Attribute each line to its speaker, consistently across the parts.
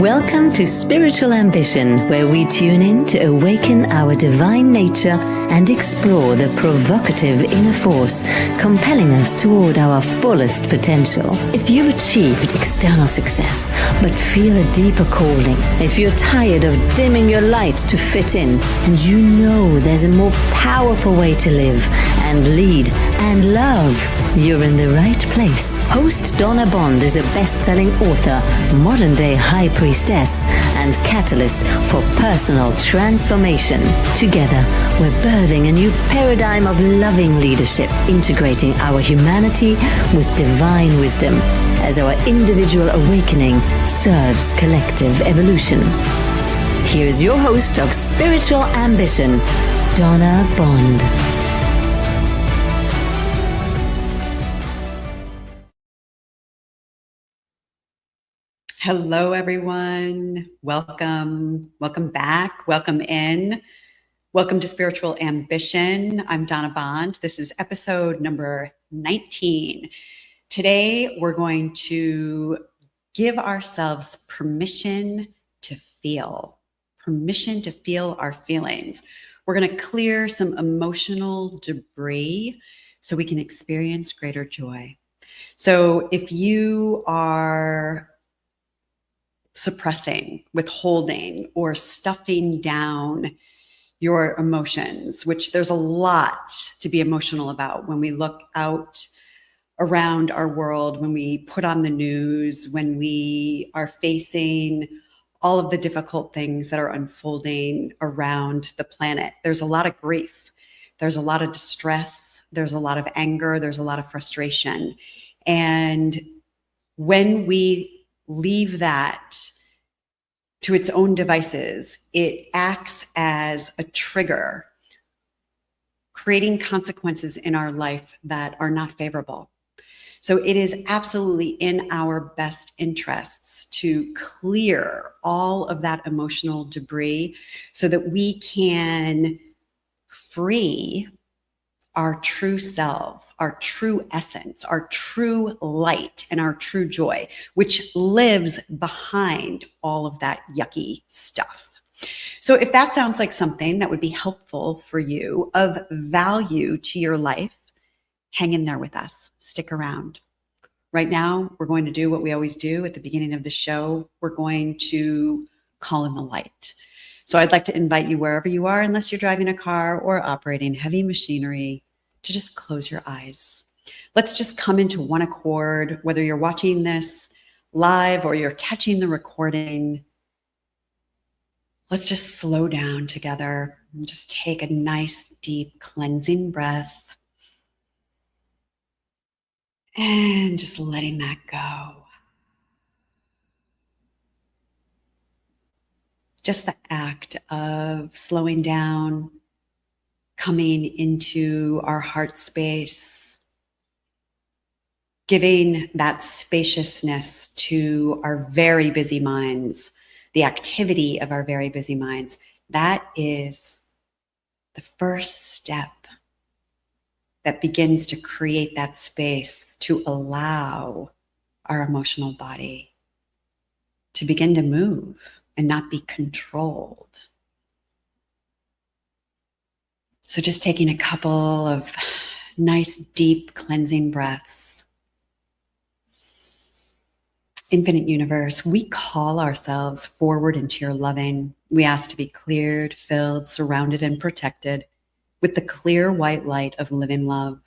Speaker 1: Welcome to Spiritual Ambition, where we tune in to awaken our divine nature and explore the provocative inner force compelling us toward our fullest potential. If you've achieved external success but feel a deeper calling, if you're tired of dimming your light to fit in, and you know there's a more powerful way to live and lead and love, you're in the right place. Host Donna Bond is a best-selling author, modern-day high priestess, and catalyst for personal transformation. Together, we're birthing a new paradigm of loving leadership, integrating our humanity with divine wisdom as our individual awakening serves collective evolution. Here's your host of Spiritual Ambition, Donna Bond.
Speaker 2: Hello, everyone. Welcome back. Welcome in. Welcome to Spiritual Ambition. I'm Donna Bond. This is episode number 19. Today, we're going to give ourselves permission to feel our feelings. We're going to clear some emotional debris so we can experience greater joy. So if you are suppressing, withholding, or stuffing down your emotions, which there's a lot to be emotional about when we look out around our world, when we put on the news, when we are facing all of the difficult things that are unfolding around the planet. There's a lot of grief. There's a lot of distress. There's a lot of anger. There's a lot of frustration. And when we leave that to its own devices, it acts as a trigger, creating consequences in our life that are not favorable. So it is absolutely in our best interests to clear all of that emotional debris so that we can free our true self, our true essence, our true light, and our true joy, which lives behind all of that yucky stuff. So if that sounds like something that would be helpful for you, of value to your life, hang in there with us. Stick around. Right now, we're going to do what we always do at the beginning of the show. We're going to call in the light. So I'd like to invite you, wherever you are, unless you're driving a car or operating heavy machinery, to just close your eyes. Let's just come into one accord, whether you're watching this live or you're catching the recording. Let's just slow down together and just take a nice, deep, cleansing breath. And just letting that go. Just the act of slowing down, coming into our heart space, giving that spaciousness to our very busy minds, the activity of our very busy minds. That is the first step that begins to create that space to allow our emotional body to begin to move and not be controlled. So just taking a couple of nice, deep, cleansing breaths. Infinite Universe, we call ourselves forward into your loving. We ask to be cleared, filled, surrounded, and protected with the clear white light of living love.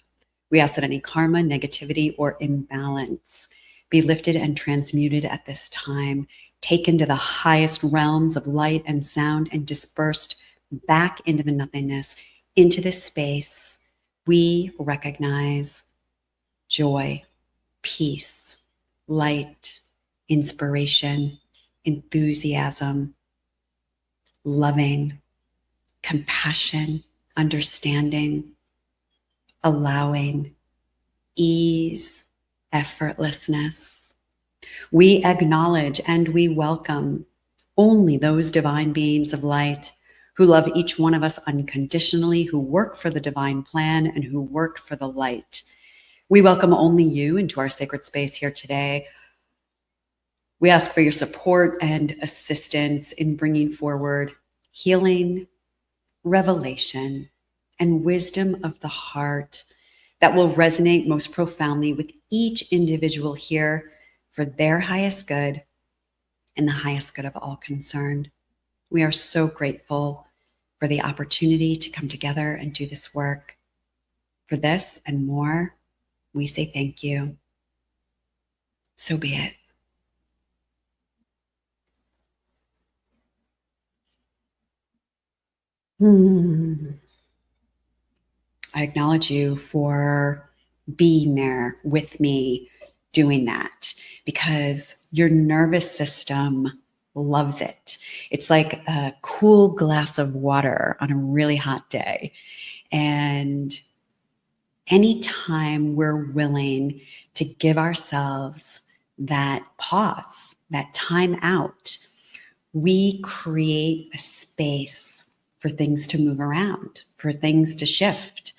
Speaker 2: We ask that any karma, negativity, or imbalance be lifted and transmuted at this time, taken to the highest realms of light and sound, and dispersed back into the nothingness, into this space. We recognize joy, peace, light, inspiration, enthusiasm, loving, compassion, understanding, allowing, ease, effortlessness. We acknowledge and we welcome only those divine beings of light who love each one of us unconditionally, who work for the divine plan, and who work for the light. We welcome only you into our sacred space here today. We ask for your support and assistance in bringing forward healing, revelation, and wisdom of the heart that will resonate most profoundly with each individual here for their highest good and the highest good of all concerned. We are so grateful for the opportunity to come together and do this work. For this and more, we say thank you. So be it. I acknowledge you for being there with me doing that, because your nervous system loves it. It's like a cool glass of water on a really hot day. And anytime we're willing to give ourselves that pause, that time out, we create a space for things to move around, for things to shift,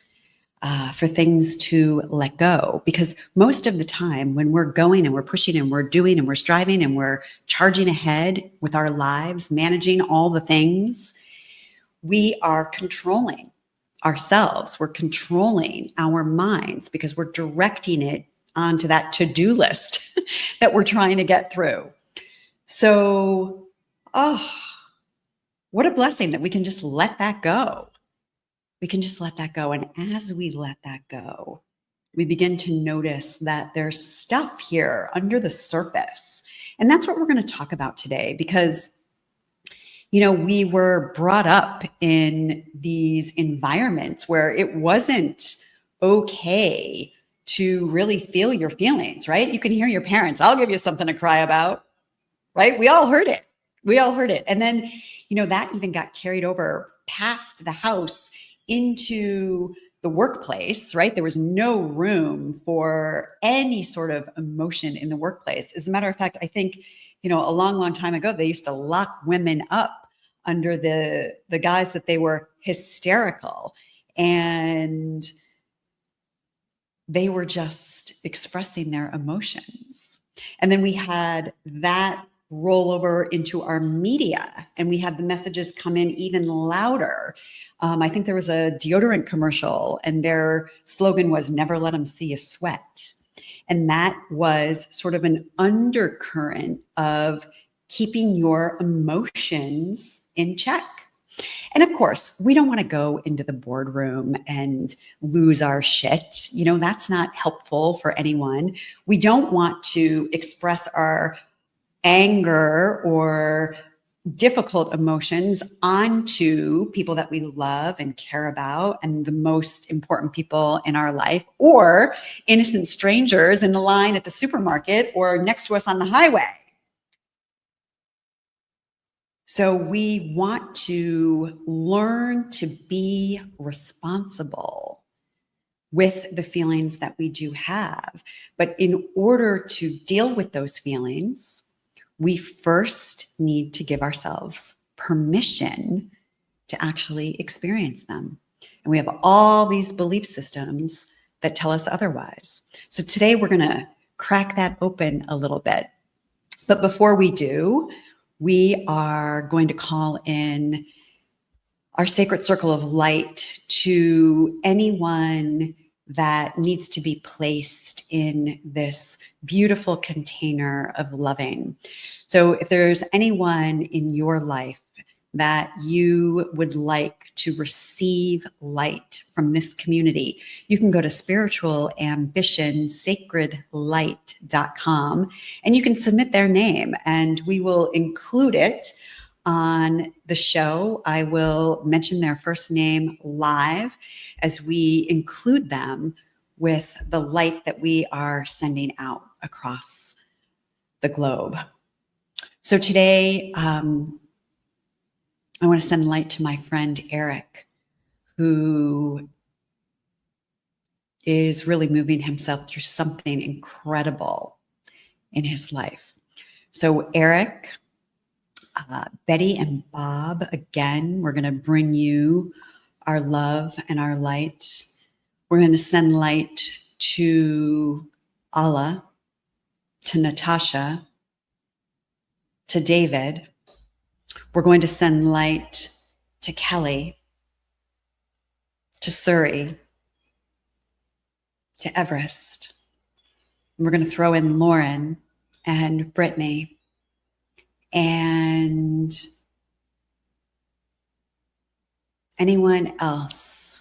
Speaker 2: for things to let go. Because most of the time when we're going and we're pushing and we're doing and we're striving and we're charging ahead with our lives, managing all the things, we are controlling ourselves. We're controlling our minds because we're directing it onto that to-do list that we're trying to get through. So, what a blessing that we can just let that go. We can just let that go. And as we let that go, we begin to notice that there's stuff here under the surface. And that's what we're going to talk about today, because, you know, we were brought up in these environments where it wasn't okay to really feel your feelings, right? You can hear your parents, I'll give you something to cry about, right? We all heard it. We all heard it. And then, you know, that even got carried over past the house into the workplace, right? There was no room for any sort of emotion in the workplace. As a matter of fact, I think, you know, a long, long time ago, they used to lock women up under the guise that they were hysterical and they were just expressing their emotions. And then we had that roll over into our media, and we had the messages come in even louder. I think there was a deodorant commercial and their slogan was "Never let them see you sweat." And that was sort of an undercurrent of keeping your emotions in check. And of course, we don't want to go into the boardroom and lose our shit. You know, that's not helpful for anyone. We don't want to express our anger or difficult emotions onto people that we love and care about and the most important people in our life, or innocent strangers in the line at the supermarket or next to us on the highway. So we want to learn to be responsible with the feelings that we do have. But in order to deal with those feelings, we first need to give ourselves permission to actually experience them. And we have all these belief systems that tell us otherwise. So today we're going to crack that open a little bit. But before we do, we are going to call in our sacred circle of light to anyone that needs to be placed in this beautiful container of loving. So if there's anyone in your life that you would like to receive light from this community, you can go to spiritualambitionsacredlight.com and you can submit their name and we will include it on the show. I will mention their first name live as we include them with the light that we are sending out across the globe. So today, I want to send light to my friend Eric, who is really moving himself through something incredible in his life. So Eric, Betty and Bob, again, we're going to bring you our love and our light. We're going to send light to Allah, to Natasha, to David. We're going to send light to Kelly, to Surrey, to Everest. And we're going to throw in Lauren and Brittany and anyone else,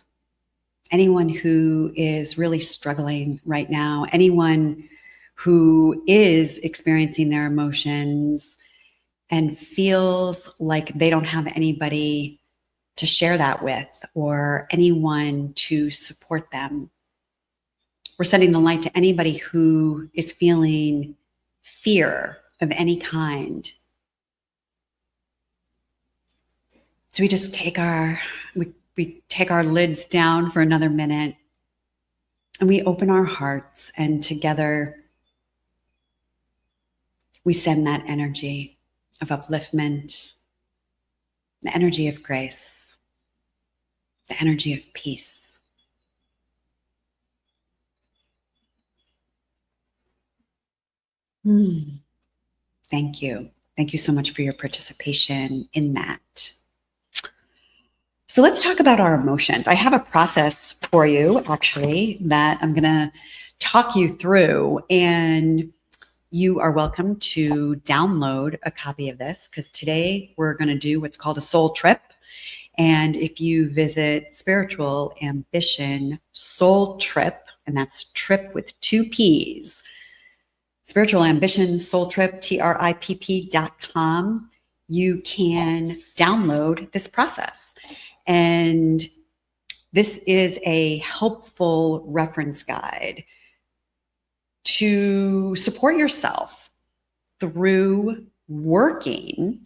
Speaker 2: anyone who is really struggling right now, anyone who is experiencing their emotions and feels like they don't have anybody to share that with or anyone to support them. We're sending the light to anybody who is feeling fear of any kind. So we just take we take our lids down for another minute and we open our hearts, and together we send that energy of upliftment, the energy of grace, the energy of peace. Thank you. Thank you so much for your participation in that. So let's talk about our emotions. I have a process for you, actually, that I'm going to talk you through, and you are welcome to download a copy of this, because today we're going to do what's called a soul trip. And if you visit Spiritual Ambition Soul Trip, and that's trip with 2 P's, Spiritual Ambition Soul Trip, TRIPP.com, you can download this process. And this is a helpful reference guide to support yourself through working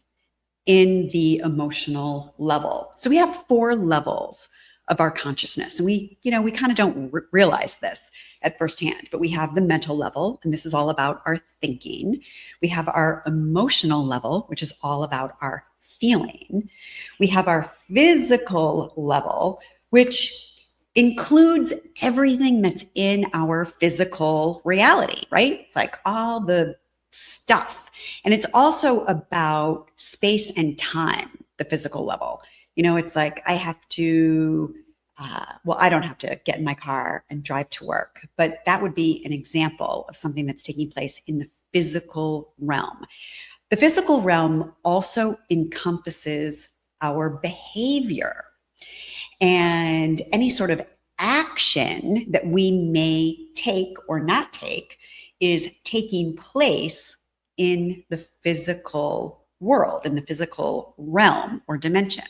Speaker 2: in the emotional level. So we have 4 levels of our consciousness, and we kind of don't realize this at first hand, but we have the mental level, and this is all about our thinking. We have our emotional level, which is all about our feeling. We have our physical level, which includes everything that's in our physical reality, right? It's like all the stuff. And it's also about space and time, the physical level. It's like I have to, I don't have to get in my car and drive to work, but that would be an example of something that's taking place in the physical realm. The physical realm also encompasses our behavior, and any sort of action that we may take or not take is taking place in the physical world, in the physical realm or dimension.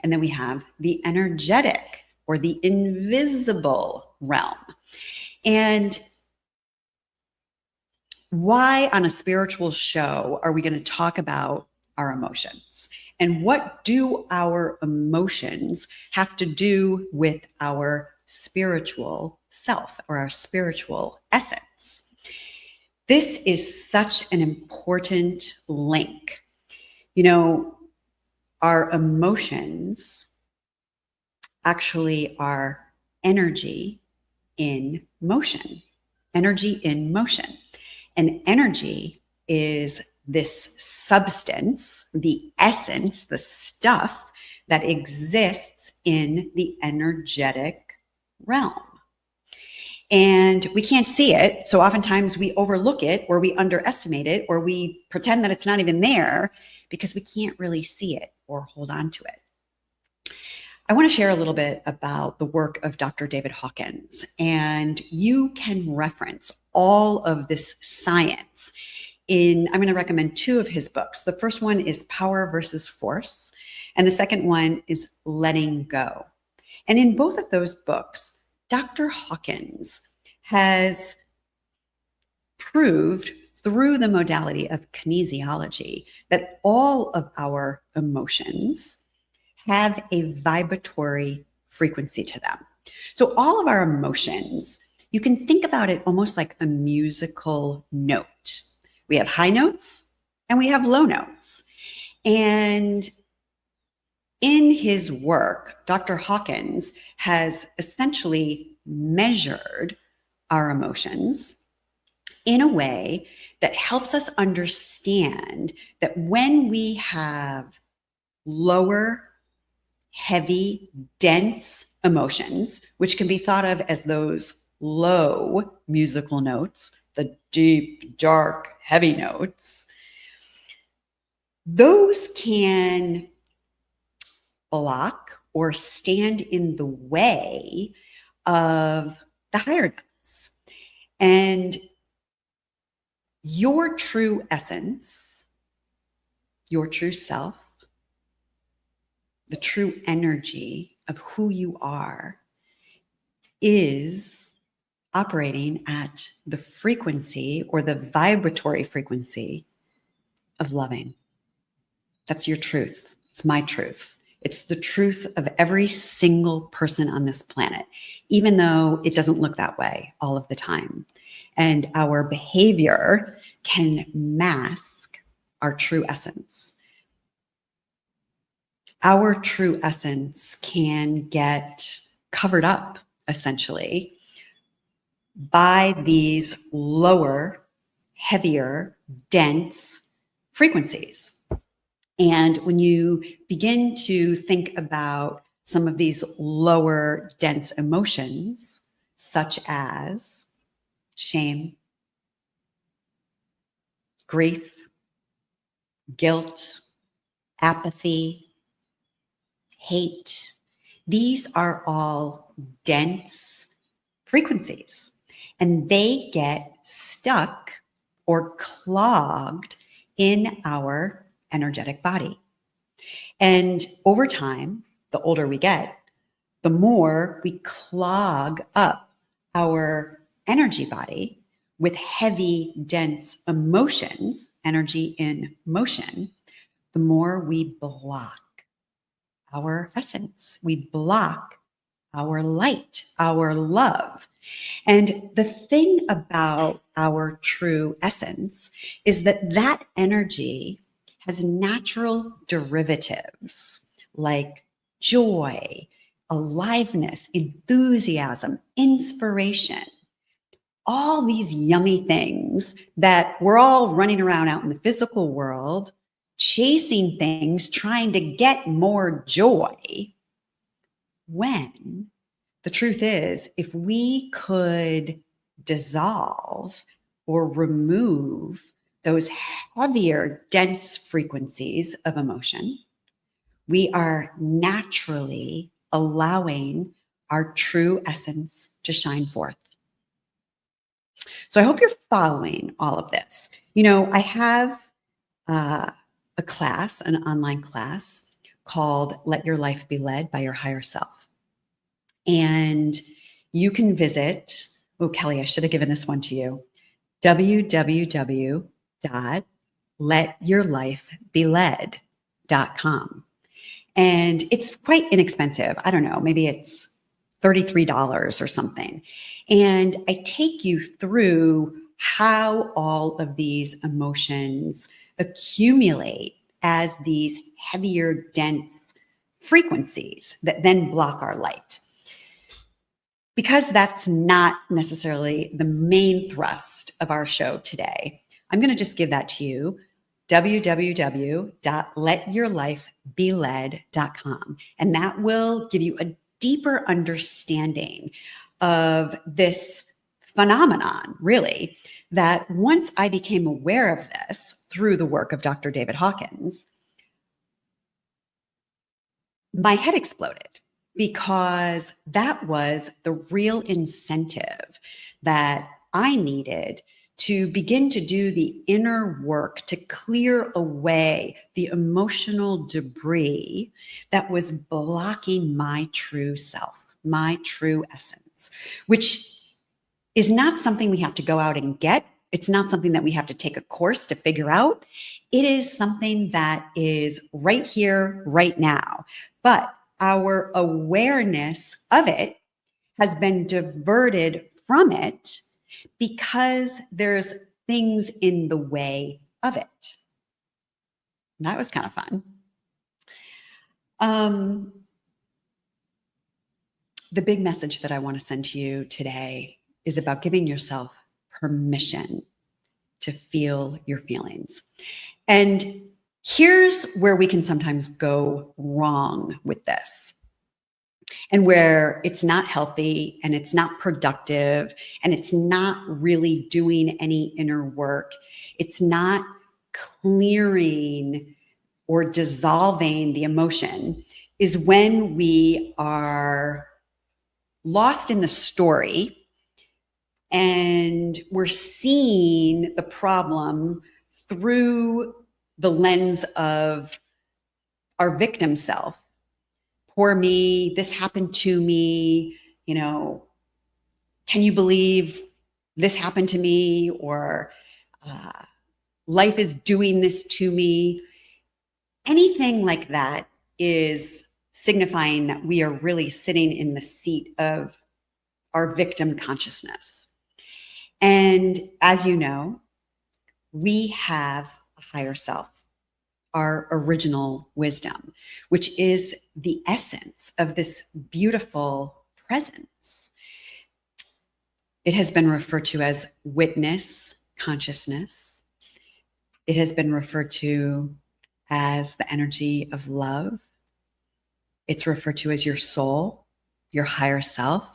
Speaker 2: And then we have the energetic or the invisible realm. And why on a spiritual show are we going to talk about our emotions? And what do our emotions have to do with our spiritual self or our spiritual essence? This is such an important link. Our emotions actually are energy in motion. Energy in motion. And energy is this substance, the essence, the stuff that exists in the energetic realm. And we can't see it. So oftentimes we overlook it, or we underestimate it, or we pretend that it's not even there because we can't really see it or hold on to it. I want to share a little bit about the work of Dr. David Hawkins, and you can reference all of this science I'm going to recommend 2 of his books. The first one is Power versus Force, and the second one is Letting Go. And in both of those books, Dr. Hawkins has proved through the modality of kinesiology that all of our emotions have a vibratory frequency to them. So all of our emotions, you can think about it almost like a musical note. We have high notes and we have low notes. And in his work, Dr. Hawkins has essentially measured our emotions in a way that helps us understand that when we have lower, heavy, dense emotions, which can be thought of as those low musical notes, the deep, dark, heavy notes, those can block or stand in the way of the higher notes. And your true essence, your true self, the true energy of who you are is operating at the frequency or the vibratory frequency of loving. That's your truth. It's my truth. It's the truth of every single person on this planet, even though it doesn't look that way all of the time. And our behavior can mask our true essence. Our true essence can get covered up, essentially, by these lower, heavier, dense frequencies. And when you begin to think about some of these lower, dense emotions, such as shame, grief, guilt, apathy, hate, these are all dense frequencies, and they get stuck or clogged in our energetic body. And over time, the older we get, the more we clog up our energy body with heavy, dense emotions, energy in motion, the more we block our essence. We block our light, our love. And the thing about our true essence is that that energy has natural derivatives like joy, aliveness, enthusiasm, inspiration, all these yummy things that we're all running around out in the physical world, chasing things, trying to get more joy. When the truth is, if we could dissolve or remove those heavier, dense frequencies of emotion, we are naturally allowing our true essence to shine forth. So I hope you're following all of this. You know, I have a class, an online class called Let Your Life Be Led by Your Higher Self. And you can visit, oh, Kelly, I should have given this one to you, www.letyourlifebeled.com. And it's quite inexpensive. I don't know, maybe it's $33 or something. And I take you through how all of these emotions accumulate as these heavier, dense frequencies that then block our light. Because that's not necessarily the main thrust of our show today, I'm going to just give that to you, www.letyourlifebeled.com. And that will give you a deeper understanding of this phenomenon, really, that once I became aware of this through the work of Dr. David Hawkins, my head exploded, because that was the real incentive that I needed to begin to do the inner work to clear away the emotional debris that was blocking my true self, my true essence, which is not something we have to go out and get. It's not something that we have to take a course to figure out. It is something that is right here, right now. But our awareness of it has been diverted from it because there's things in the way of it. And that was kind of fun. The big message that I want to send to you today is about giving yourself permission to feel your feelings. And here's where we can sometimes go wrong with this, and where it's not healthy and it's not productive and it's not really doing any inner work. It's not clearing or dissolving the emotion, is when we are lost in the story and we're seeing the problem through the lens of our victim self. Poor me, this happened to me, can you believe this happened to me? Or life is doing this to me. Anything like that is signifying that we are really sitting in the seat of our victim consciousness. And as you know, we have a higher self, our original wisdom, which is the essence of this beautiful presence. It has been referred to as witness consciousness. It has been referred to as the energy of love. It's referred to as your soul, your higher self.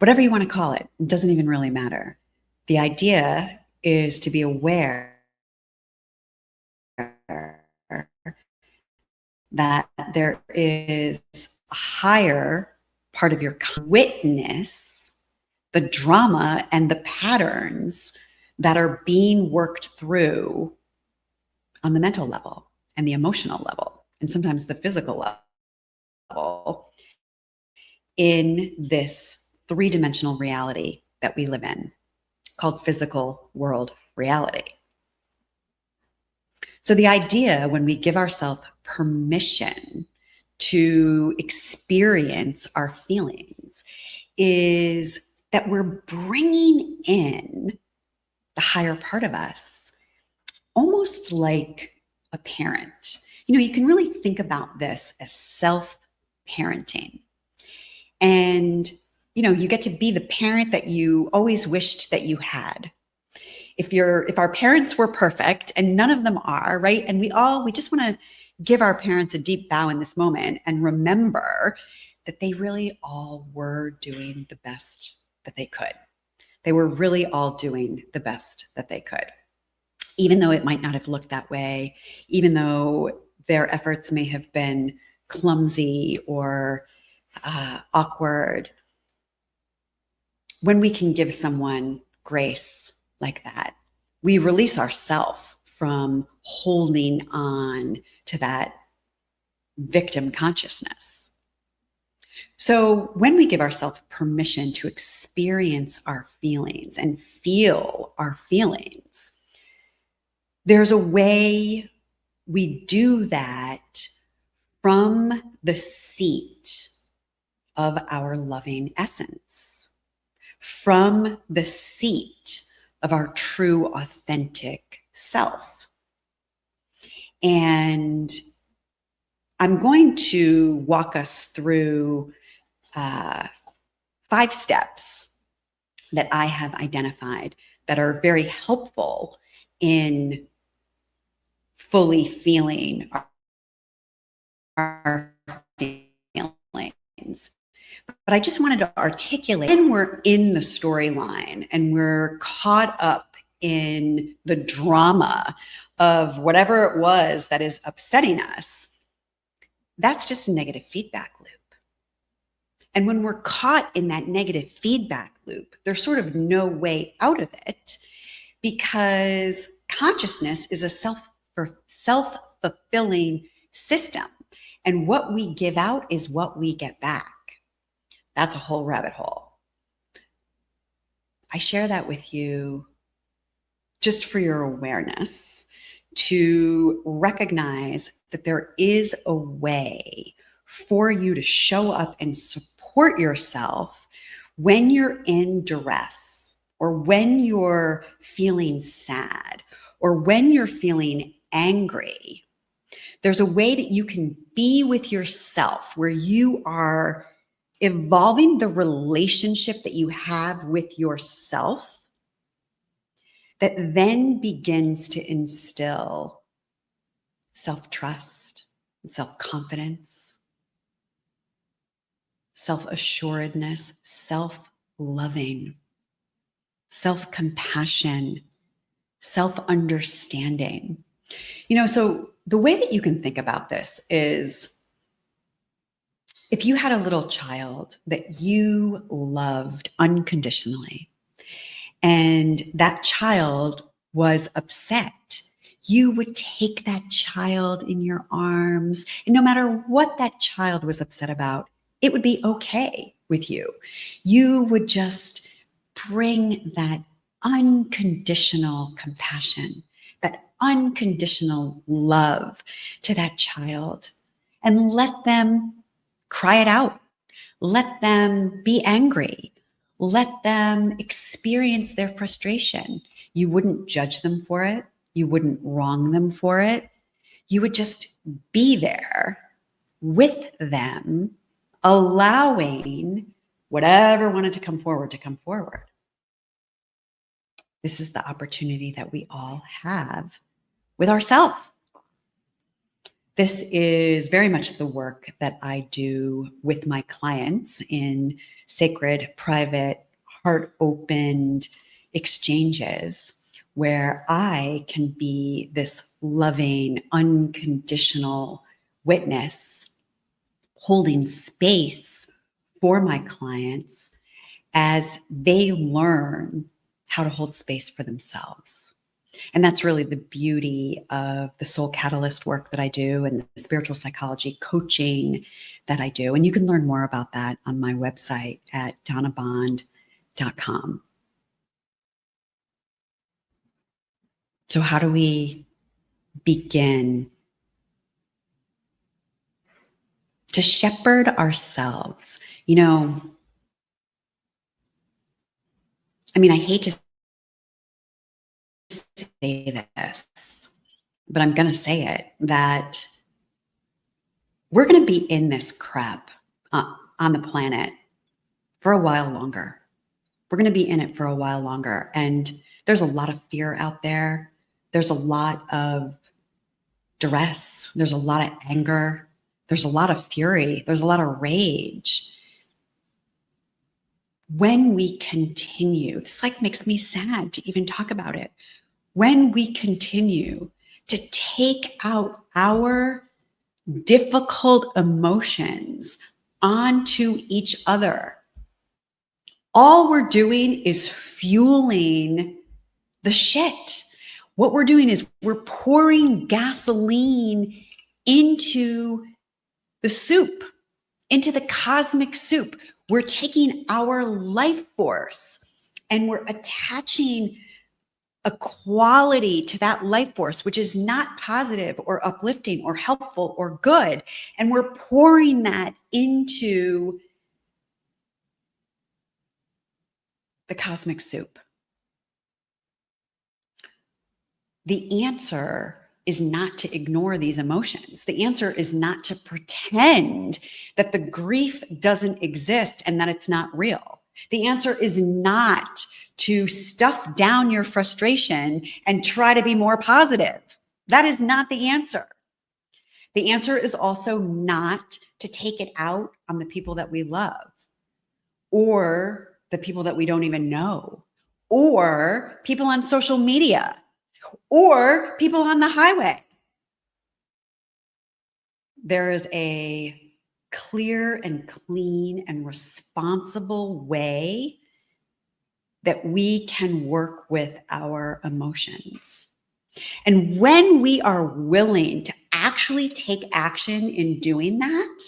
Speaker 2: Whatever you want to call it, it doesn't even really matter. The idea is to be aware that there is a higher part of your witness, the drama and the patterns that are being worked through on the mental level and the emotional level, and sometimes the physical level, in this three-dimensional reality that we live in, called physical world reality. So the idea, when we give ourselves permission to experience our feelings, is that we're bringing in the higher part of us, almost like a parent. You can really think about this as self-parenting. And, you get to be the parent that you always wished that you had. If our parents were perfect, and none of them are, right? And we just want to give our parents a deep bow in this moment and remember that they really all were doing the best that they could. They were really all doing the best that they could. Even though it might not have looked that way, even though their efforts may have been clumsy or awkward. When we can give someone grace like that, we release ourselves from holding on to that victim consciousness. So when we give ourselves permission to experience our feelings and feel our feelings, there's a way we do that from the seat of our loving essence, from the seat of our true, authentic self. And I'm going to walk us through 5 steps that I have identified that are very helpful in fully feeling our feelings. But I just wanted to articulate, when we're in the storyline and we're caught up in the drama of whatever it was that is upsetting us, that's just a negative feedback loop. And when we're caught in that negative feedback loop, there's sort of no way out of it, because consciousness is a self-fulfilling system. And what we give out is what we get back. That's a whole rabbit hole. I share that with you just for your awareness, to recognize that there is a way for you to show up and support yourself when you're in duress, or when you're feeling sad, or when you're feeling angry. There's a way that you can be with yourself where you are evolving the relationship that you have with yourself that then begins to instill self-trust, self-confidence, self-assuredness, self-loving, self-compassion, self-understanding. So the way that you can think about this is, if you had a little child that you loved unconditionally, and that child was upset, you would take that child in your arms, and no matter what that child was upset about, it would be okay with you. You would just bring that unconditional compassion, that unconditional love to that child, and let them cry it out. Let them be angry. Let them experience their frustration. You wouldn't judge them for it. You wouldn't wrong them for it. You would just be there with them, allowing whatever wanted to come forward to come forward. This is the opportunity that we all have with ourselves. This is very much the work that I do with my clients in sacred, private, heart-opened exchanges, where I can be this loving, unconditional witness, holding space for my clients as they learn how to hold space for themselves. And that's really the beauty of the soul catalyst work that I do and the spiritual psychology coaching that I do. And you can learn more about that on my website at donnabond.com. So how do we begin to shepherd ourselves? I hate to say this, but I'm going to say it, that we're going to be in this crap on the planet for a while longer. We're going to be in it for a while longer. And there's a lot of fear out there. There's a lot of duress. There's a lot of anger. There's a lot of fury. There's a lot of rage. When we continue, this makes me sad to even talk about it. When we continue to take out our difficult emotions onto each other, all we're doing is fueling the shit. What we're doing is we're pouring gasoline into the soup, into the cosmic soup. We're taking our life force and we're attaching a quality to that life force, which is not positive or uplifting or helpful or good. And we're pouring that into the cosmic soup. The answer is not to ignore these emotions. The answer is not to pretend that the grief doesn't exist and that it's not real. The answer is not to stuff down your frustration and try to be more positive. That is not the answer. The answer is also not to take it out on the people that we love, or the people that we don't even know, or people on social media, or people on the highway. There is a clear and clean and responsible way that we can work with our emotions. And when we are willing to actually take action in doing that,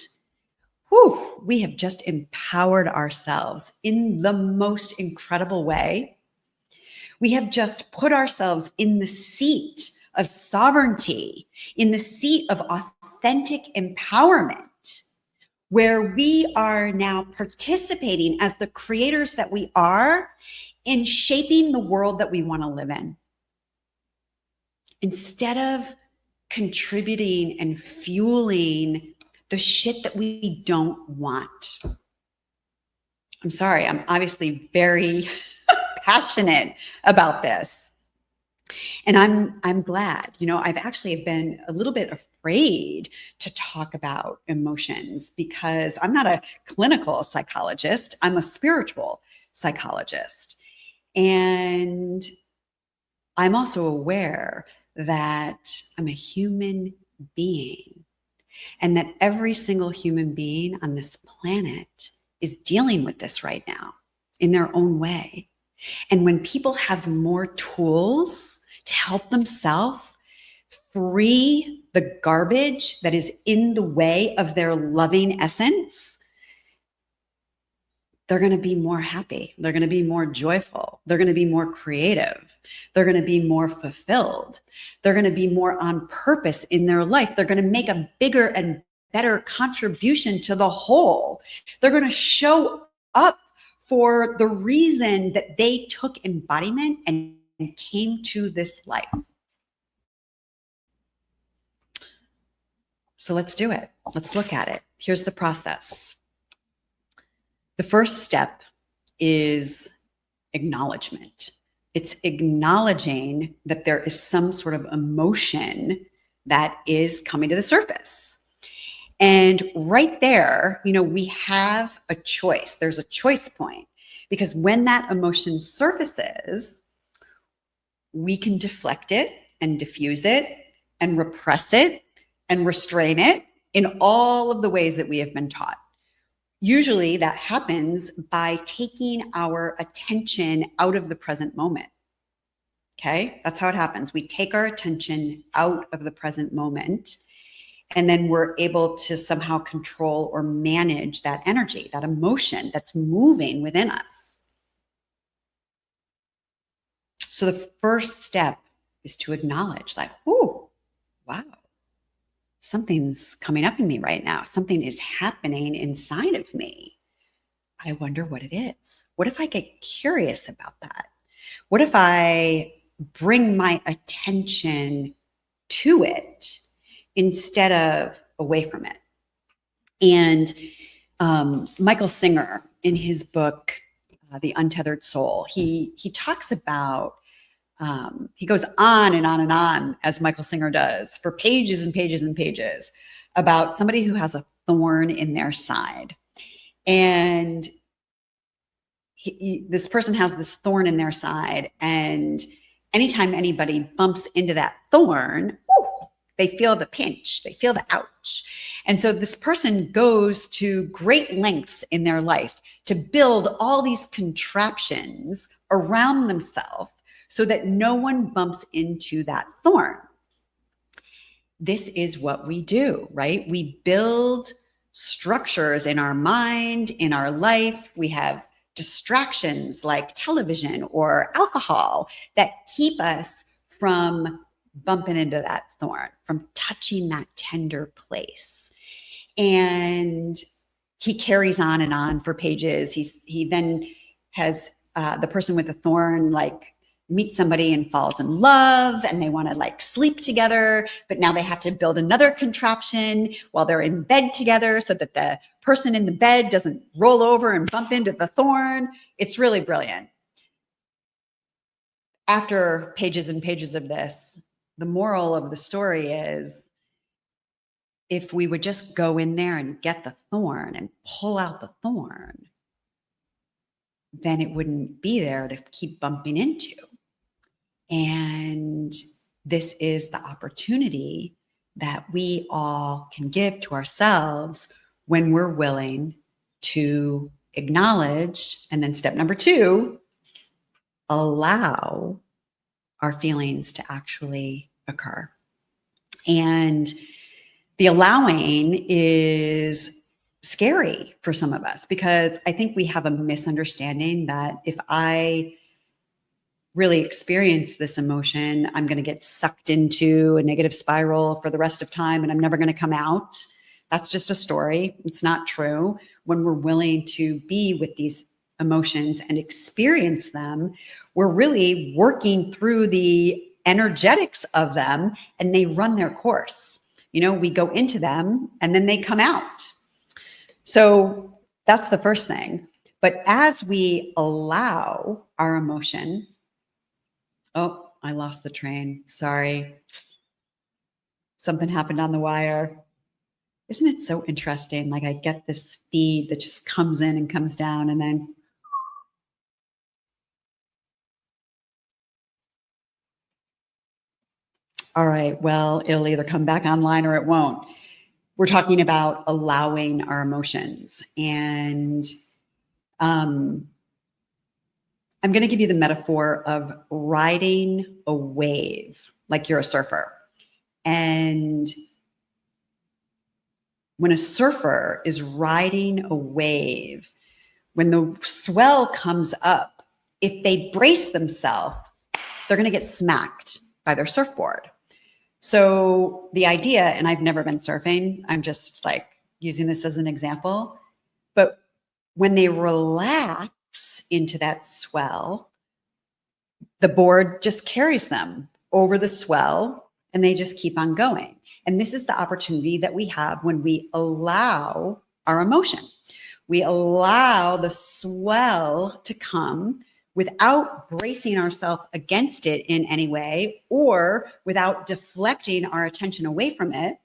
Speaker 2: we have just empowered ourselves in the most incredible way. We have just put ourselves in the seat of sovereignty, in the seat of authentic empowerment, where we are now participating as the creators that we are in shaping the world that we want to live in. Instead of contributing and fueling the shit that we don't want. I'm sorry, I'm obviously very passionate about this. And I'm glad, I've actually been a little bit afraid to talk about emotions because I'm not a clinical psychologist. I'm a spiritual psychologist. And I'm also aware that I'm a human being and that every single human being on this planet is dealing with this right now in their own way. And when people have more tools to help themselves free the garbage that is in the way of their loving essence, they're going to be more happy. They're going to be more joyful. They're going to be more creative. They're going to be more fulfilled. They're going to be more on purpose in their life. They're going to make a bigger and better contribution to the whole. They're going to show up for the reason that they took embodiment and came to this life. So let's do it. Let's look at it. Here's the process. The first step is acknowledgement. It's acknowledging that there is some sort of emotion that is coming to the surface. And right there, we have a choice. There's a choice point because when that emotion surfaces, we can deflect it and diffuse it and repress it and restrain it in all of the ways that we have been taught. Usually that happens by taking our attention out of the present moment. Okay, that's how it happens. We take our attention out of the present moment, and then we're able to somehow control or manage that energy, that emotion that's moving within us. So the first step is to acknowledge, like, "Ooh, wow, something's coming up in me right now. Something is happening inside of me. I wonder what it is. What if I get curious about that? What if I bring my attention to it instead of away from it?" And Michael Singer, in his book, The Untethered Soul, he talks about, he goes on and on and on, as Michael Singer does, for pages and pages and pages, about somebody who has a thorn in their side. And this person has this thorn in their side, and anytime anybody bumps into that thorn, they feel the pinch, they feel the ouch. And so this person goes to great lengths in their life to build all these contraptions around themselves so that no one bumps into that thorn. This is what we do, right? We build structures in our mind, in our life. We have distractions like television or alcohol that keep us from bumping into that thorn, from touching that tender place. And he carries on and on for pages. He then has the person with the thorn meet somebody and falls in love, and they want to sleep together, but now they have to build another contraption while they're in bed together so that the person in the bed doesn't roll over and bump into the thorn. It's really brilliant. After pages and pages of this, the moral of the story is, if we would just go in there and get the thorn and pull out the thorn, then it wouldn't be there to keep bumping into. And this is the opportunity that we all can give to ourselves when we're willing to acknowledge. And then step number 2, allow our feelings to actually occur. And the allowing is scary for some of us because I think we have a misunderstanding that if I really experience this emotion, I'm going to get sucked into a negative spiral for the rest of time and I'm never going to come out. That's just a story. It's not true. When we're willing to be with these emotions and experience them, we're really working through the energetics of them and they run their course. We go into them and then they come out. So that's the first thing. But as we allow our emotion, I lost the train. Sorry. Something happened on the wire. Isn't it so interesting? Like I get this feed that just comes in and comes down and then all right, well, it'll either come back online or it won't. We're talking about allowing our emotions. And I'm going to give you the metaphor of riding a wave, like you're a surfer. And when a surfer is riding a wave, when the swell comes up, if they brace themselves, they're going to get smacked by their surfboard. So the idea, and I've never been surfing, I'm just like using this as an example, but when they relax into that swell, the board just carries them over the swell and they just keep on going. And this is the opportunity that we have when we allow our emotion. We allow the swell to come without bracing ourselves against it in any way or without deflecting our attention away from it.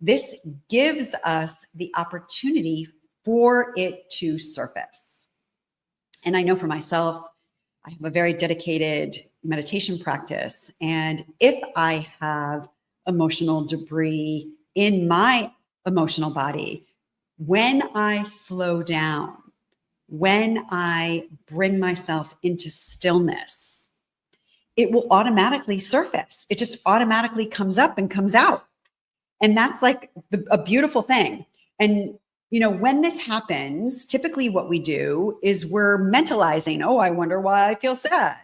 Speaker 2: This gives us the opportunity for it to surface. And I know for myself, I have a very dedicated meditation practice. And if I have emotional debris in my emotional body, when I slow down, when I bring myself into stillness, it will automatically surface. It just automatically comes up and comes out. And that's like a beautiful thing. And, you know, when this happens, typically what we do is we're mentalizing, oh, I wonder why I feel sad.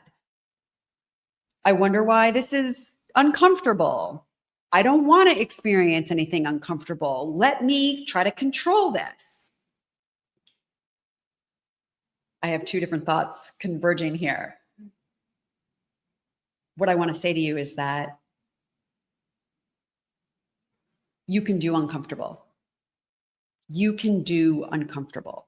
Speaker 2: I wonder why this is uncomfortable. I don't want to experience anything uncomfortable. Let me try to control this. I have two different thoughts converging here. What I want to say to you is that you can do uncomfortable. You can do uncomfortable.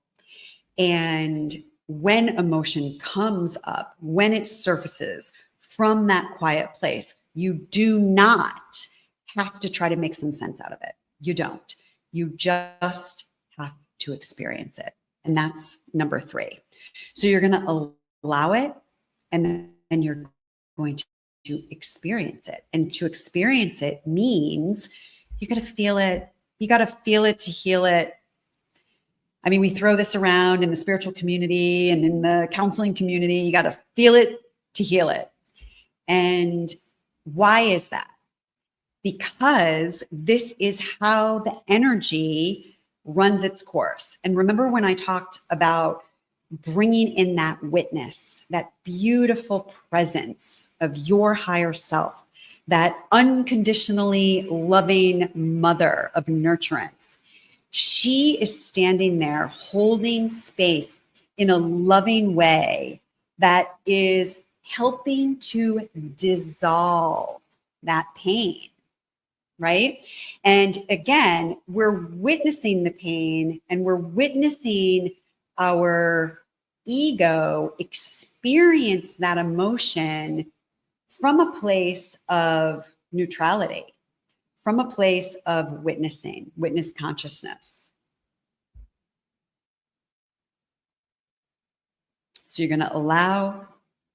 Speaker 2: And when emotion comes up, when it surfaces from that quiet place, you do not have to try to make some sense out of it. You don't. You just have to experience it. And that's number 3. So you're going to allow it, and then you're going to experience it. And to experience it means you got to feel it. You got to feel it to heal it. I mean, we throw this around in the spiritual community and in the counseling community. You got to feel it to heal it. And why is that? Because this is how the energy runs its course. And remember when I talked about bringing in that witness, that beautiful presence of your higher self, that unconditionally loving mother of nurturance. She is standing there holding space in a loving way that is helping to dissolve that pain, right? And again, we're witnessing the pain and we're witnessing our ego experience that emotion from a place of neutrality, from a place of witnessing, witness consciousness. So you're going to allow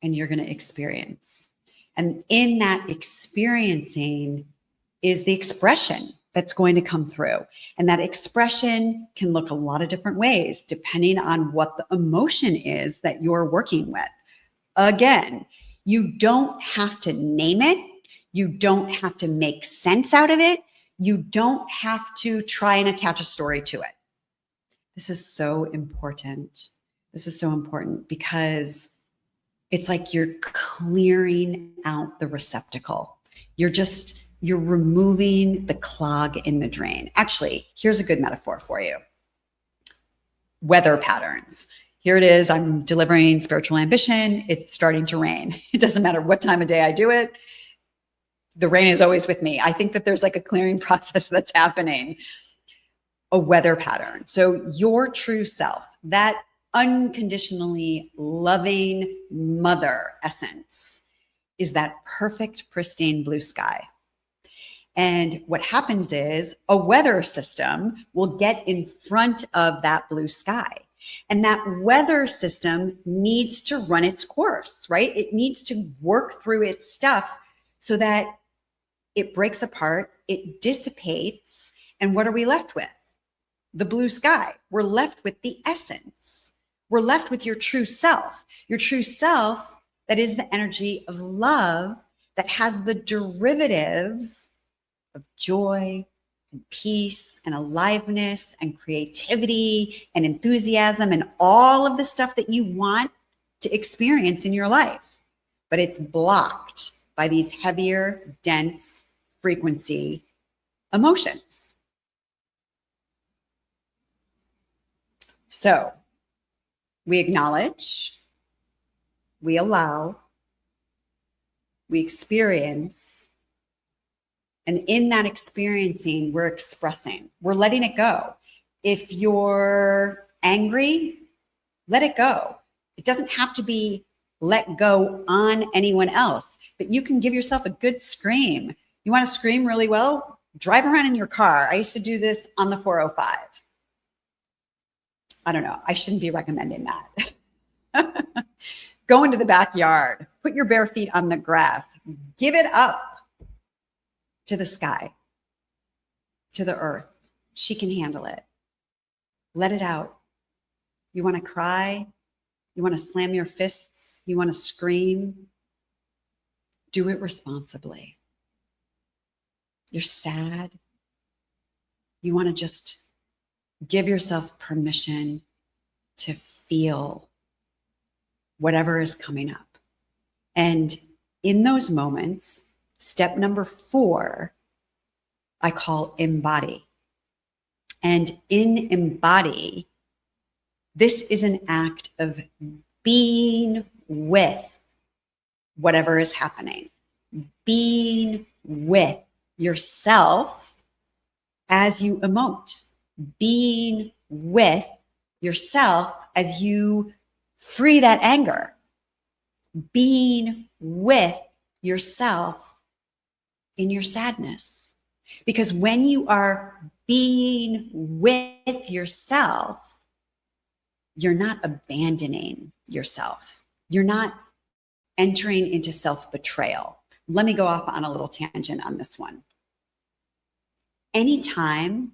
Speaker 2: and you're going to experience. And in that experiencing is the expression that's going to come through. And that expression can look a lot of different ways depending on what the emotion is that you're working with. Again, you don't have to name it. You don't have to make sense out of it. You don't have to try and attach a story to it. This is so important. This is so important because it's like you're clearing out the receptacle. You're removing the clog in the drain. Actually, here's a good metaphor for you. Weather patterns. Here it is. I'm delivering spiritual ambition. It's starting to rain. It doesn't matter what time of day I do it. The rain is always with me. I think that there's like a clearing process that's happening. A weather pattern. So your true self, that unconditionally loving mother essence, is that perfect, pristine blue sky. And what happens is a weather system will get in front of that blue sky. And that weather system needs to run its course, right? It needs to work through its stuff so that it breaks apart, it dissipates. And what are we left with? The blue sky. We're left with the essence. We're left with your true self that is the energy of love, that has the derivatives of joy and peace and aliveness and creativity and enthusiasm and all of the stuff that you want to experience in your life. But it's blocked by these heavier, dense frequency emotions. So we acknowledge, we allow, we experience, and in that experiencing, we're expressing, we're letting it go. If you're angry, let it go. It doesn't have to be let go on anyone else, but you can give yourself a good scream. You want to scream really well? Drive around in your car. I used to do this on the 405. I don't know. I shouldn't be recommending that. Go into the backyard, put your bare feet on the grass, give it up to the sky, to the earth. She can handle it. Let it out. You want to cry? You want to slam your fists? You want to scream? Do it responsibly. You're sad. You want to just give yourself permission to feel whatever is coming up. And in those moments, step number 4, I call embody. And in embody, this is an act of being with whatever is happening, being with yourself as you emote, being with yourself as you free that anger, being with yourself in your sadness. Because when you are being with yourself, you're not abandoning yourself. You're not entering into self-betrayal. Let me go off on a little tangent on this one. Anytime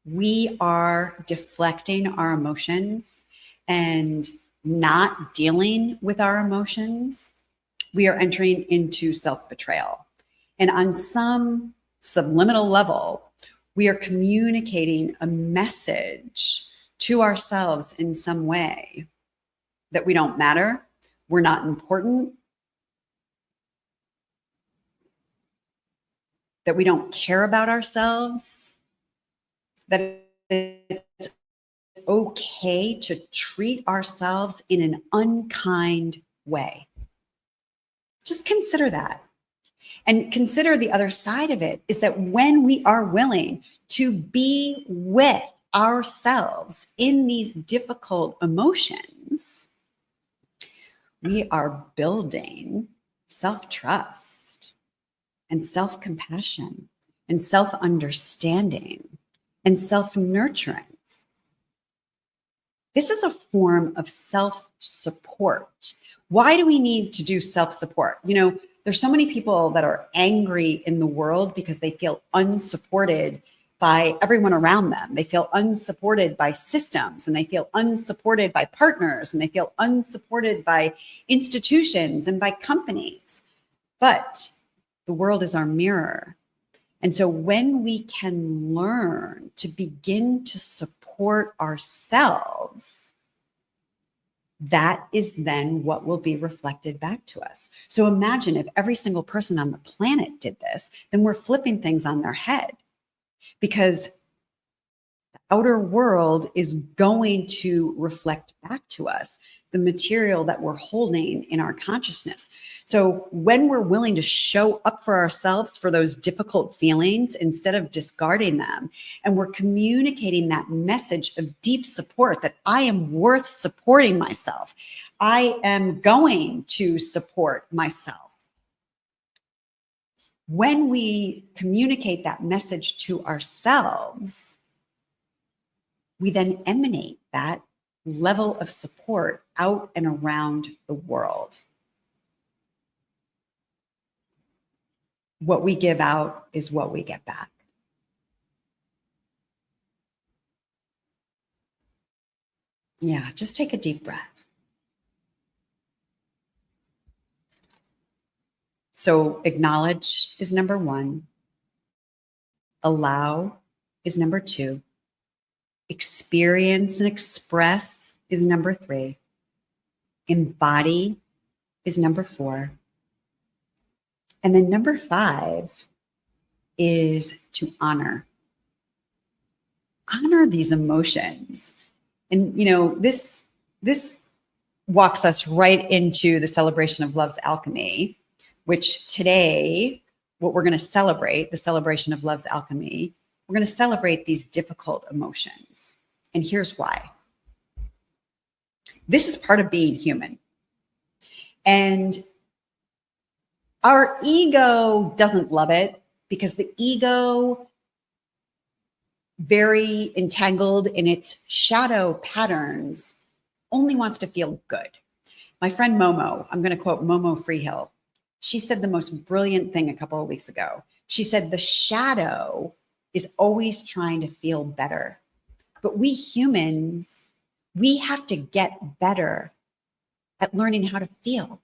Speaker 2: we are deflecting our emotions and not dealing with our emotions, we are entering into self-betrayal. And on some subliminal level, we are communicating a message to ourselves in some way that we don't matter, we're not important, that we don't care about ourselves, that it's okay to treat ourselves in an unkind way. Just consider that. And consider the other side of it is that when we are willing to be with ourselves in these difficult emotions, we are building self-trust and self-compassion and self-understanding and self-nurturance. This is a form of self-support. Why do we need to do self-support? You know, there's so many people that are angry in the world because they feel unsupported by everyone around them. They feel unsupported by systems, and they feel unsupported by partners, and they feel unsupported by institutions and by companies. But the world is our mirror. And so when we can learn to begin to support ourselves, that is then what will be reflected back to us. So imagine if every single person on the planet did this, then we're flipping things on their head, because the outer world is going to reflect back to us the material that we're holding in our consciousness. So when we're willing to show up for ourselves for those difficult feelings instead of discarding them, and we're communicating that message of deep support that I am worth supporting myself, I am going to support myself, when we communicate that message to ourselves, we then emanate that level of support out and around the world. What we give out is what we get back. Yeah, just take a deep breath. So acknowledge is number 1. Allow is number 2. Experience and express is number 3. Embody is number 4. And then number 5 is to honor. Honor these emotions. And, this walks us right into the celebration of love's alchemy, which today, what we're going to celebrate, the celebration of love's alchemy, we're going to celebrate these difficult emotions. And here's why. This is part of being human. And our ego doesn't love it because the ego, very entangled in its shadow patterns, only wants to feel good. My friend Momo, I'm going to quote Momo Freehill. She said the most brilliant thing a couple of weeks ago. She said, the shadow is always trying to feel better. But we humans, we have to get better at learning how to feel.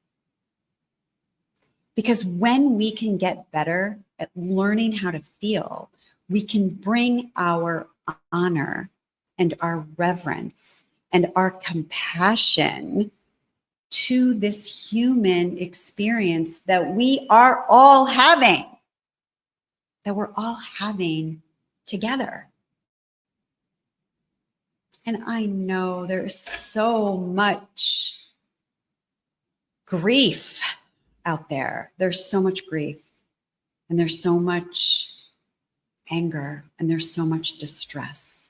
Speaker 2: Because when we can get better at learning how to feel, we can bring our honor and our reverence and our compassion to this human experience that we are all having, together. And I know there's so much grief out there. There's so much grief, and there's so much anger, and there's so much distress.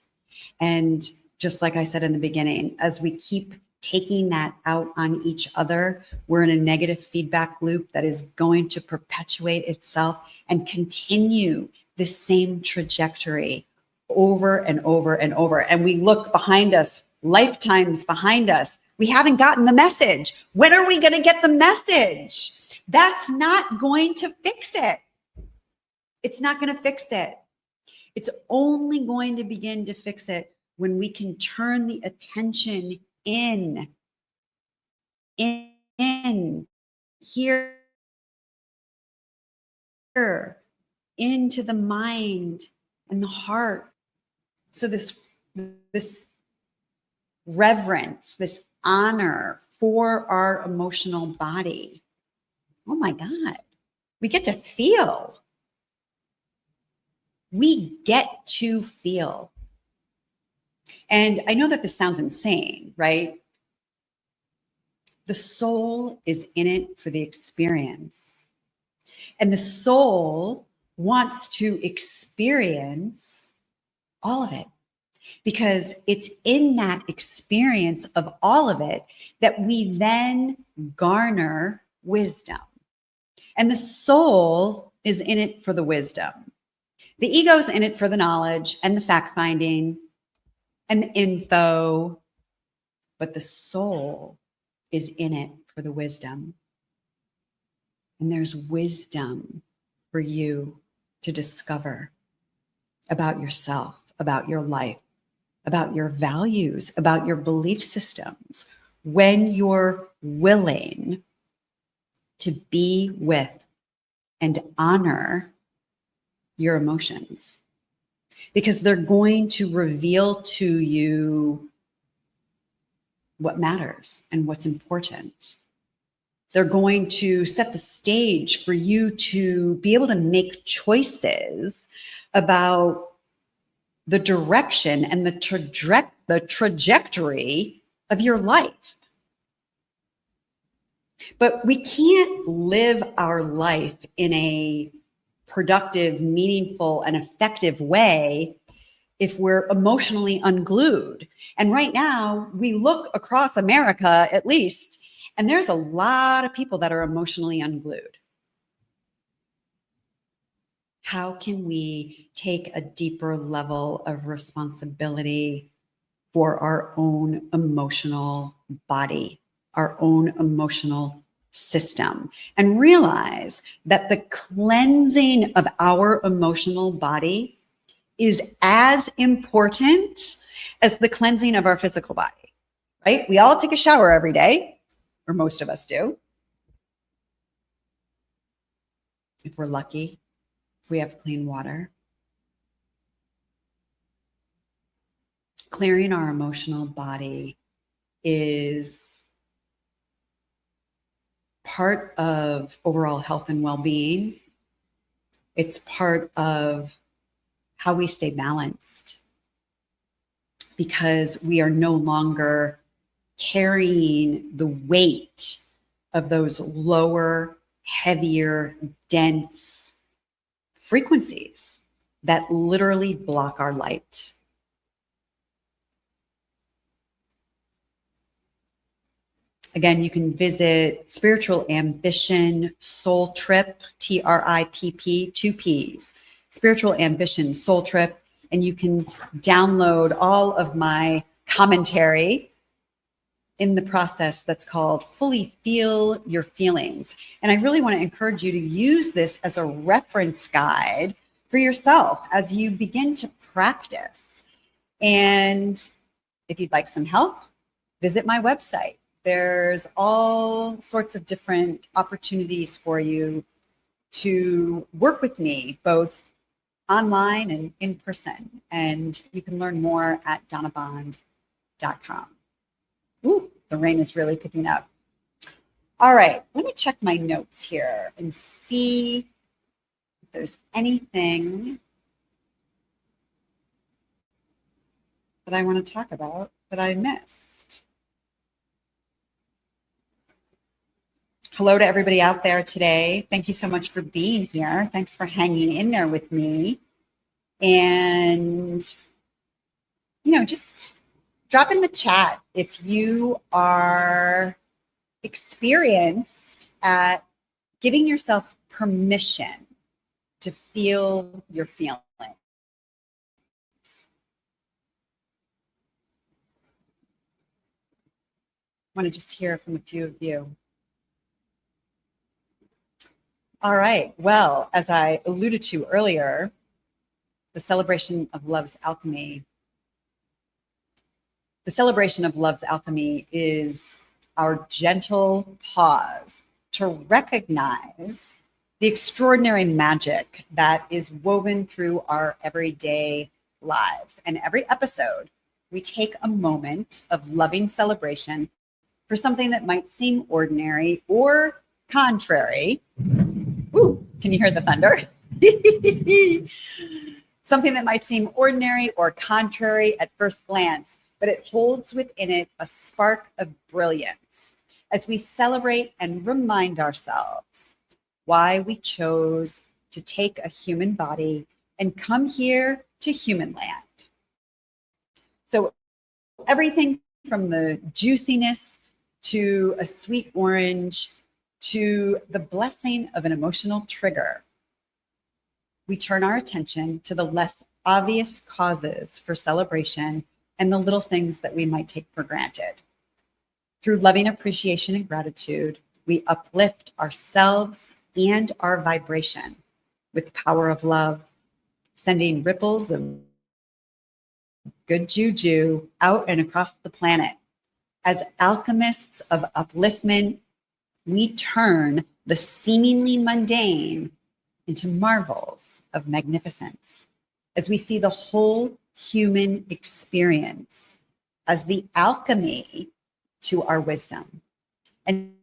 Speaker 2: And just like I said in the beginning, as we keep taking that out on each other, we're in a negative feedback loop that is going to perpetuate itself and continue the same trajectory over and over and over. And we look behind us, lifetimes behind us. We haven't gotten the message. When are we going to get the message? That's not going to fix it. It's not going to fix it. It's only going to begin to fix it when we can turn the attention in here, into the mind and the heart. So this reverence, this honor for our emotional body. Oh my God, we get to feel. We get to feel. And I know that this sounds insane, right? The soul is in it for the experience. And the soul wants to experience all of it because it's in that experience of all of it that we then garner wisdom. And the soul is in it for the wisdom. The ego's in it for the knowledge and the fact finding and the info, but the soul is in it for the wisdom. And there's wisdom for you to discover about yourself, about your life, about your values, about your belief systems, when you're willing to be with and honor your emotions. Because they're going to reveal to you what matters and what's important. They're going to set the stage for you to be able to make choices about the direction and the trajectory of your life. But we can't live our life in a productive, meaningful, and effective way if we're emotionally unglued. And right now, we look across America, at least, and there's a lot of people that are emotionally unglued. How can we take a deeper level of responsibility for our own emotional body, our own emotional system, and realize that the cleansing of our emotional body is as important as the cleansing of our physical body, right? We all take a shower every day, or most of us do. If we're lucky, if we have clean water. Clearing our emotional body is part of overall health and well-being. It's part of how we stay balanced, because we are no longer carrying the weight of those lower, heavier, dense frequencies that literally block our light. Again, you can visit Spiritual Ambition Soul Trip, TRIPP, 2 Ps, Spiritual Ambition Soul Trip, and you can download all of my commentary in the process that's called Fully Feel Your Feelings. And I really want to encourage you to use this as a reference guide for yourself as you begin to practice. And if you'd like some help, visit my website. There's all sorts of different opportunities for you to work with me, both online and in person. And you can learn more at donnabond.com. Ooh, the rain is really picking up. All right, let me check my notes here and see if there's anything that I want to talk about that I missed. Hello to everybody out there today. Thank you so much for being here. Thanks for hanging in there with me. And, just drop in the chat if you are experienced at giving yourself permission to feel your feelings. I want to just hear from a few of you. All right. Well, as I alluded to earlier, the celebration of love's alchemy. The celebration of love's alchemy is our gentle pause to recognize the extraordinary magic that is woven through our everyday lives. And every episode, we take a moment of loving celebration for something that might seem ordinary or contrary. Ooh, can you hear the thunder? Something that might seem ordinary or contrary at first glance, but it holds within it a spark of brilliance as we celebrate and remind ourselves why we chose to take a human body and come here to human land. So everything from the juiciness to a sweet orange to the blessing of an emotional trigger, we turn our attention to the less obvious causes for celebration and the little things that we might take for granted. Through loving appreciation and gratitude, we uplift ourselves and our vibration with the power of love, sending ripples of good juju out and across the planet. As alchemists of upliftment, we turn the seemingly mundane into marvels of magnificence, as we see the whole human experience as the alchemy to our wisdom. And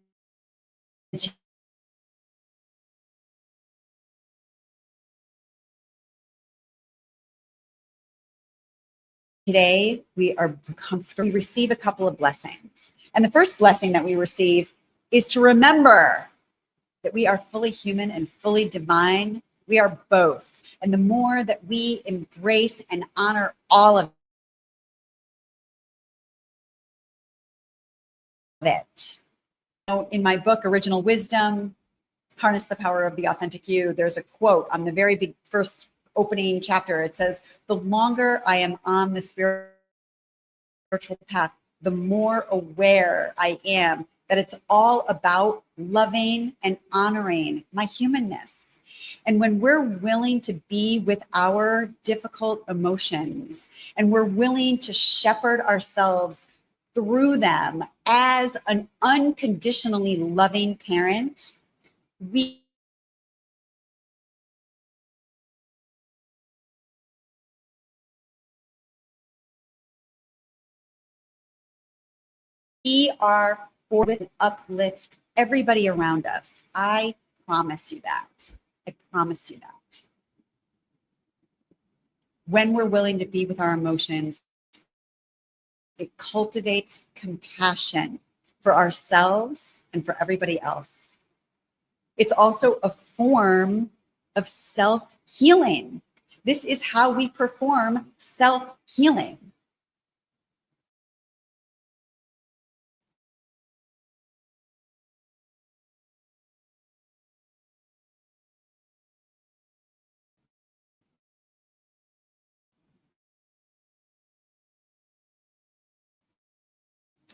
Speaker 2: today we receive a couple of blessings. And the first blessing that we receive is to remember that we are fully human and fully divine. We are both. And the more that we embrace and honor all of it. In my book, Original Wisdom, Harness the Power of the Authentic You, there's a quote on the very big first opening chapter. It says, the longer I am on the spiritual path, the more aware I am that it's all about loving and honoring my humanness. And when we're willing to be with our difficult emotions and we're willing to shepherd ourselves through them as an unconditionally loving parent, we are for to uplift everybody around us. I promise you that. I promise you that. When we're willing to be with our emotions, it cultivates compassion for ourselves and for everybody else. It's also a form of self-healing. This is how we perform self-healing.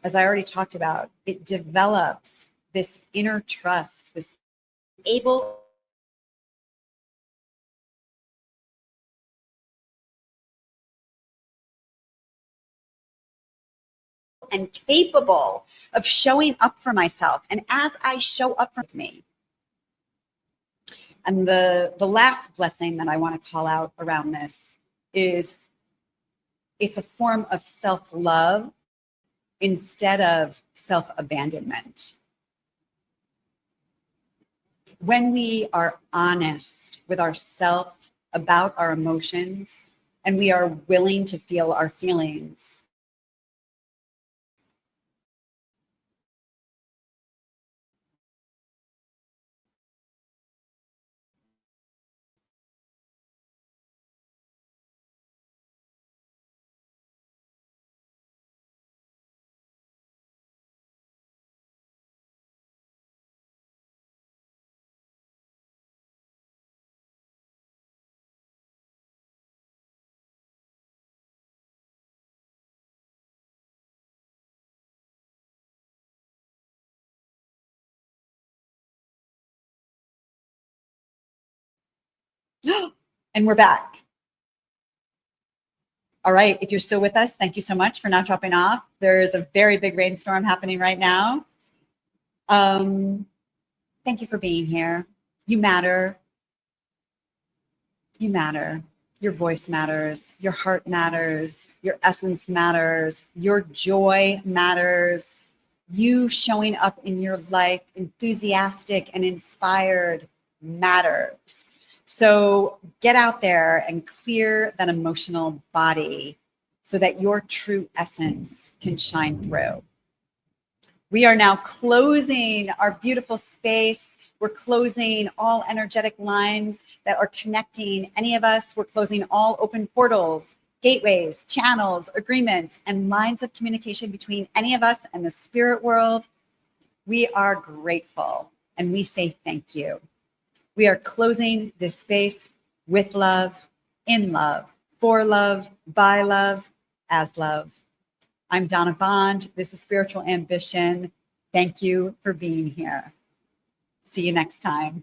Speaker 2: As I already talked about, it develops this inner trust, this able and capable of showing up for myself. And as I show up for me, and the last blessing that I want to call out around this is it's a form of self-love instead of self-abandonment. When we are honest with ourselves about our emotions and we are willing to feel our feelings, and we're back. All right, if you're still with us, thank you so much for not dropping off. There's a very big rainstorm happening right now. Thank you for being here. You matter. You matter. Your voice matters. Your heart matters. Your essence matters. Your joy matters. You showing up in your life enthusiastic and inspired matters. So get out there and clear that emotional body so that your true essence can shine through. We are now closing our beautiful space. We're closing all energetic lines that are connecting any of us. We're closing all open portals, gateways, channels, agreements, and lines of communication between any of us and the spirit world. We are grateful and we say thank you. We are closing this space with love, in love, for love, by love, as love. I'm Donna Bond. This is Spiritual Ambition. Thank you for being here. See you next time.